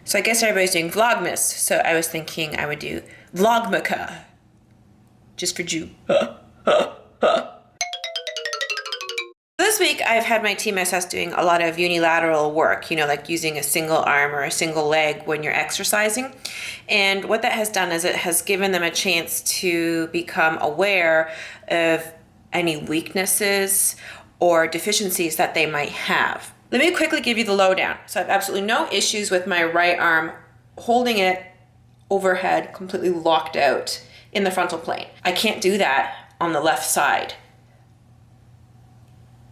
So I guess everybody's doing Vlogmas, so I was thinking I would do Vlogmaka, just for Jew. This week I've had my TMSS doing a lot of unilateral work, like using a single arm or a single leg when you're exercising. And what that has done is it has given them a chance to become aware of any weaknesses or deficiencies that they might have. Let me quickly give you the lowdown. So I have absolutely no issues with my right arm holding it overhead, completely locked out in the frontal plane. I can't do that on the left side.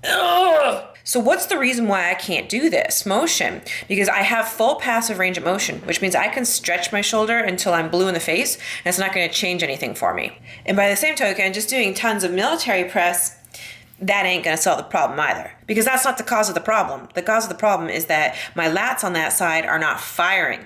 Ugh. So what's the reason why I can't do this motion? Because I have full passive range of motion, which means I can stretch my shoulder until I'm blue in the face, and it's not going to change anything for me. And by the same token, just doing tons of military press, that ain't going to solve the problem either. Because that's not the cause of the problem. The cause of the problem is that my lats on that side are not firing.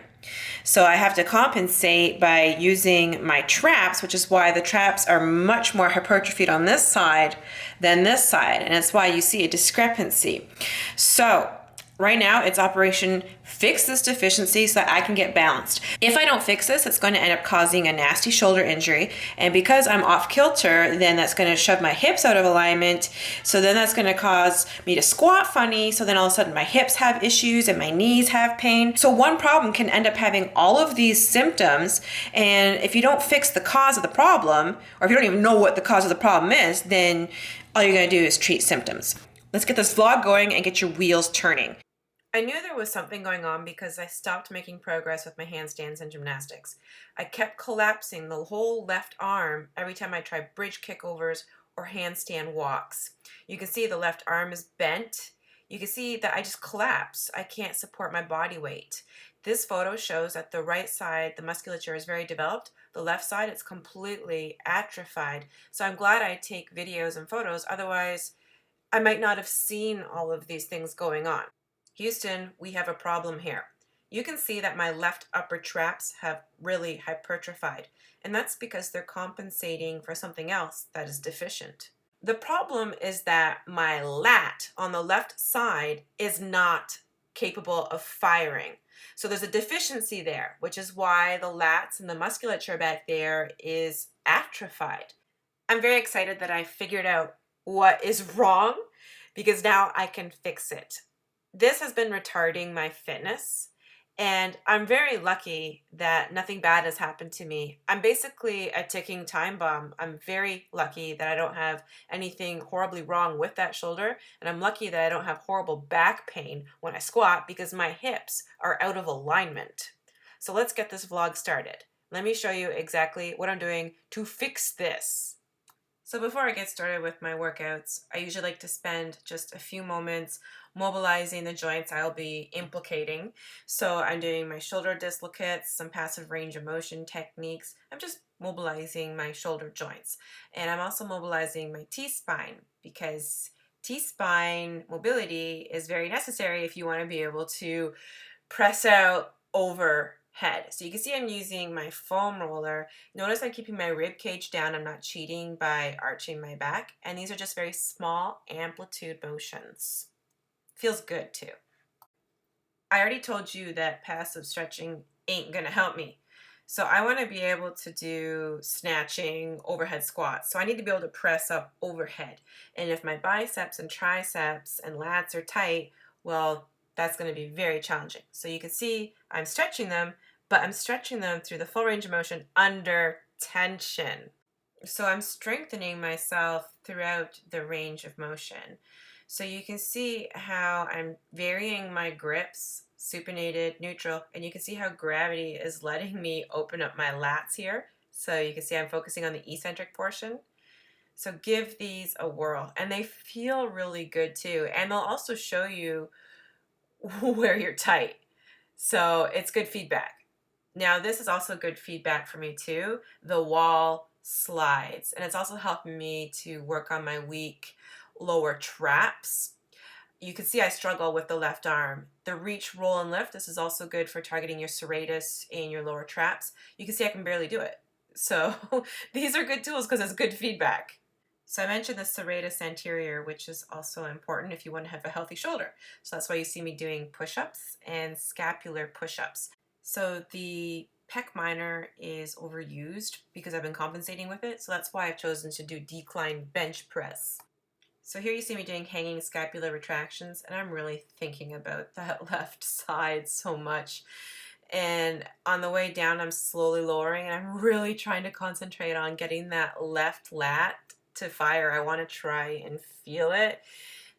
So I have to compensate by using my traps, which is why the traps are much more hypertrophied on this side than this side. And that's why you see a discrepancy. So right now it's Operation Fix This Deficiency so that I can get balanced. If I don't fix this, it's going to end up causing a nasty shoulder injury. And because I'm off kilter, then that's going to shove my hips out of alignment. So then that's going to cause me to squat funny. So then all of a sudden my hips have issues and my knees have pain. So one problem can end up having all of these symptoms. And if you don't fix the cause of the problem, or if you don't even know what the cause of the problem is, then all you're going to do is treat symptoms. Let's get this vlog going and get your wheels turning. I knew there was something going on because I stopped making progress with my handstands and gymnastics. I kept collapsing the whole left arm every time I tried bridge kickovers or handstand walks. You can see the left arm is bent. You can see that I just collapse. I can't support my body weight. This photo shows that the right side, the musculature is very developed. The left side, it's completely atrophied. So I'm glad I take videos and photos, otherwise I might not have seen all of these things going on. Houston, we have a problem here. You can see that my left upper traps have really hypertrophied, and that's because they're compensating for something else that is deficient. The problem is that my lat on the left side is not capable of firing. So there's a deficiency there, which is why the lats and the musculature back there is atrophied. I'm very excited that I figured out what is wrong because now I can fix it. This has been retarding my fitness, and I'm very lucky that nothing bad has happened to me. I'm basically a ticking time bomb. I'm very lucky that I don't have anything horribly wrong with that shoulder, and I'm lucky that I don't have horrible back pain when I squat because my hips are out of alignment. So let's get this vlog started. Let me show you exactly what I'm doing to fix this. So before I get started with my workouts, I usually like to spend just a few moments mobilizing the joints I'll be implicating. So I'm doing my shoulder dislocates, some passive range of motion techniques. I'm just mobilizing my shoulder joints. And I'm also mobilizing my T-spine because T-spine mobility is very necessary if you want to be able to press out overhead. So you can see I'm using my foam roller. Notice I'm keeping my rib cage down. I'm not cheating by arching my back. And these are just very small amplitude motions. Feels good too. I already told you that passive stretching ain't gonna help me. So I want to be able to do snatching, overhead squats. So I need to be able to press up overhead. And if my biceps and triceps and lats are tight, well, that's going to be very challenging. So you can see I'm stretching them, but I'm stretching them through the full range of motion under tension. So I'm strengthening myself throughout the range of motion. So you can see how I'm varying my grips, supinated, neutral, and you can see how gravity is letting me open up my lats here. So you can see I'm focusing on the eccentric portion. So give these a whirl, and they feel really good too. And they'll also show you where you're tight. So it's good feedback. Now this is also good feedback for me too. The wall slides, and it's also helping me to work on my weak lower traps. You can see I struggle with the left arm. The reach, roll, and lift, this is also good for targeting your serratus and your lower traps. You can see I can barely do it. So these are good tools because it's good feedback. So I mentioned the serratus anterior, which is also important if you want to have a healthy shoulder. So that's why you see me doing push-ups and scapular push-ups. So the pec minor is overused because I've been compensating with it. So that's why I've chosen to do decline bench press. So here you see me doing hanging scapular retractions, and I'm really thinking about that left side so much. And on the way down, I'm slowly lowering, and I'm really trying to concentrate on getting that left lat to fire. I want to try and feel it.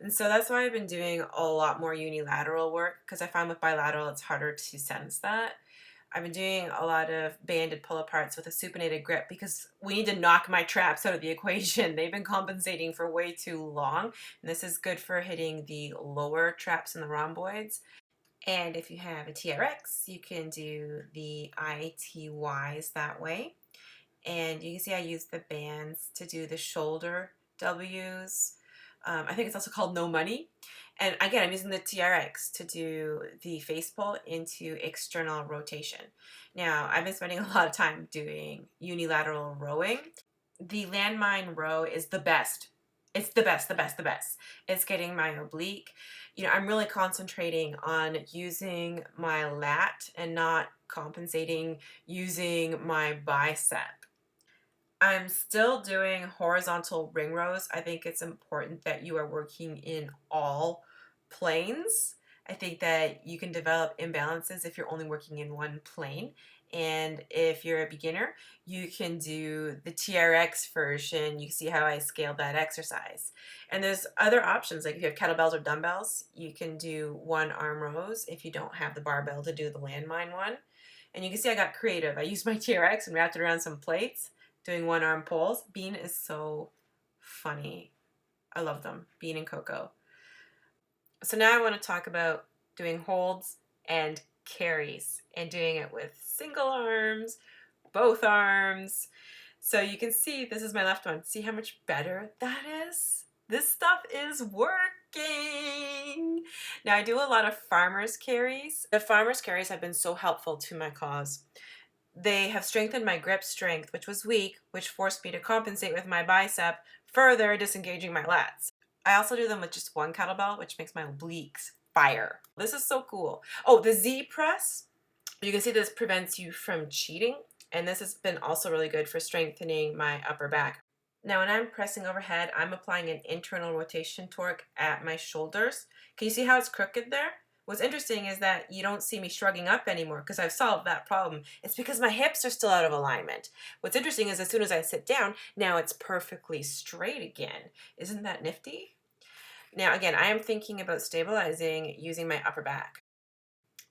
And so that's why I've been doing a lot more unilateral work, because I find with bilateral it's harder to sense that. I've been doing a lot of banded pull aparts with a supinated grip because we need to knock my traps out of the equation. They've been compensating for way too long. And this is good for hitting the lower traps and the rhomboids. And if you have a TRX, you can do the ITYs that way. And you can see I use the bands to do the shoulder Ws. I think it's also called no money. And again, I'm using the TRX to do the face pull into external rotation. Now, I've been spending a lot of time doing unilateral rowing. The landmine row is the best. It's the best. It's getting my oblique. I'm really concentrating on using my lat and not compensating using my bicep. I'm still doing horizontal ring rows. I think it's important that you are working in all planes. I think that you can develop imbalances if you're only working in one plane. And if you're a beginner, you can do the TRX version. You see how I scaled that exercise. And there's other options, like if you have kettlebells or dumbbells, you can do one arm rows if you don't have the barbell to do the landmine one. And you can see I got creative. I used my TRX and wrapped it around some plates, doing one arm pulls. Bean is so funny. I love them, Bean and Coco. So now I want to talk about doing holds and carries and doing it with single arms, both arms. So you can see this is my left one. See how much better that is? This stuff is working. Now I do a lot of farmers carries. The farmers carries have been so helpful to my cause. They have strengthened my grip strength, which was weak, which forced me to compensate with my bicep, further disengaging my lats. I also do them with just one kettlebell, which makes my obliques fire. This is so cool. Oh, the Z press. You can see this prevents you from cheating, and this has been also really good for strengthening my upper back. Now, when I'm pressing overhead, I'm applying an internal rotation torque at my shoulders. Can you see how it's crooked there? What's interesting is that you don't see me shrugging up anymore because I've solved that problem. It's because my hips are still out of alignment. What's interesting is as soon as I sit down, now it's perfectly straight again. Isn't that nifty? Now, again, I am thinking about stabilizing using my upper back.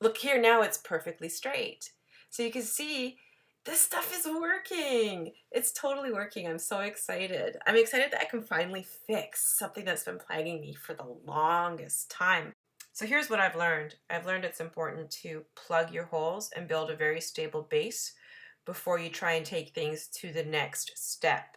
Look here, now it's perfectly straight. So you can see this stuff is working. It's totally working. I'm so excited. I'm excited that I can finally fix something that's been plaguing me for the longest time. So here's what I've learned. I've learned it's important to plug your holes and build a very stable base before you try and take things to the next step.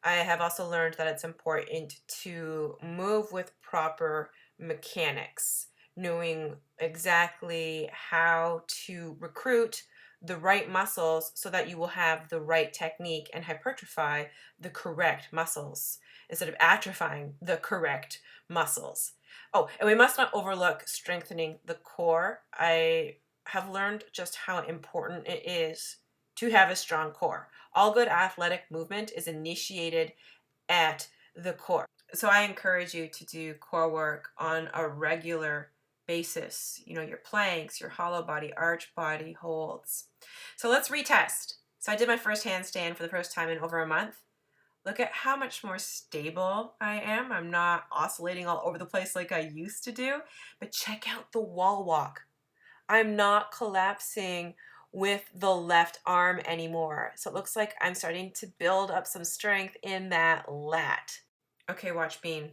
I have also learned that it's important to move with proper mechanics, knowing exactly how to recruit the right muscles so that you will have the right technique and hypertrophy the correct muscles instead of atrophying the correct muscles. Oh, and we must not overlook strengthening the core. I have learned just how important it is to have a strong core. All good athletic movement is initiated at the core. So I encourage you to do core work on a regular basis. Your planks, your hollow body, arch body holds. So let's retest. So I did my first handstand for the first time in over a month. Look at how much more stable I am. I'm not oscillating all over the place like I used to do. But check out the wall walk. I'm not collapsing with the left arm anymore. So it looks like I'm starting to build up some strength in that lat. Okay, watch Bean.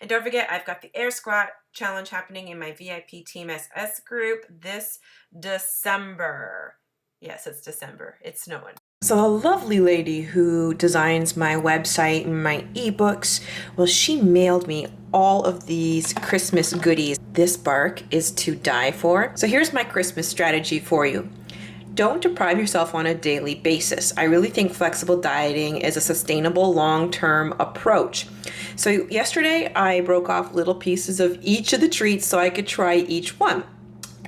And don't forget, I've got the air squat challenge happening in my VIP Team SS group this December. Yes, it's December. It's snowing. So the lovely lady who designs my website and my ebooks, well, she mailed me all of these Christmas goodies. This bark is to die for. So here's my Christmas strategy for you. Don't deprive yourself on a daily basis. I really think flexible dieting is a sustainable long-term approach. So yesterday I broke off little pieces of each of the treats so I could try each one.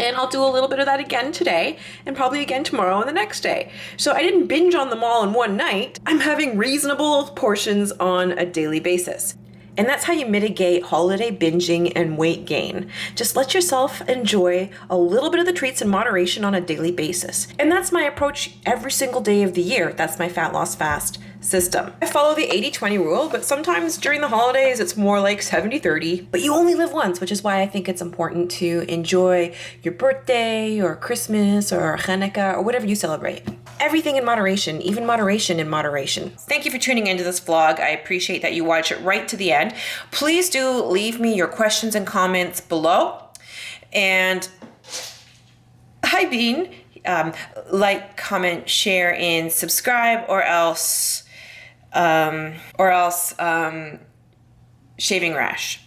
And I'll do a little bit of that again today and probably again tomorrow and the next day. So I didn't binge on them all in one night. I'm having reasonable portions on a daily basis. And that's how you mitigate holiday binging and weight gain. Just let yourself enjoy a little bit of the treats in moderation on a daily basis. And that's my approach every single day of the year. That's my fat loss fast system. I follow the 80-20 rule, but sometimes during the holidays it's more like 70-30. But you only live once, which is why I think it's important to enjoy your birthday or Christmas or Hanukkah or whatever you celebrate. Everything in moderation, even moderation in moderation. Thank you for tuning into this vlog. I appreciate that you watch it right to the end. Please do leave me your questions and comments below. And hi, Bean. Like, comment, share, and subscribe, or else shaving rash.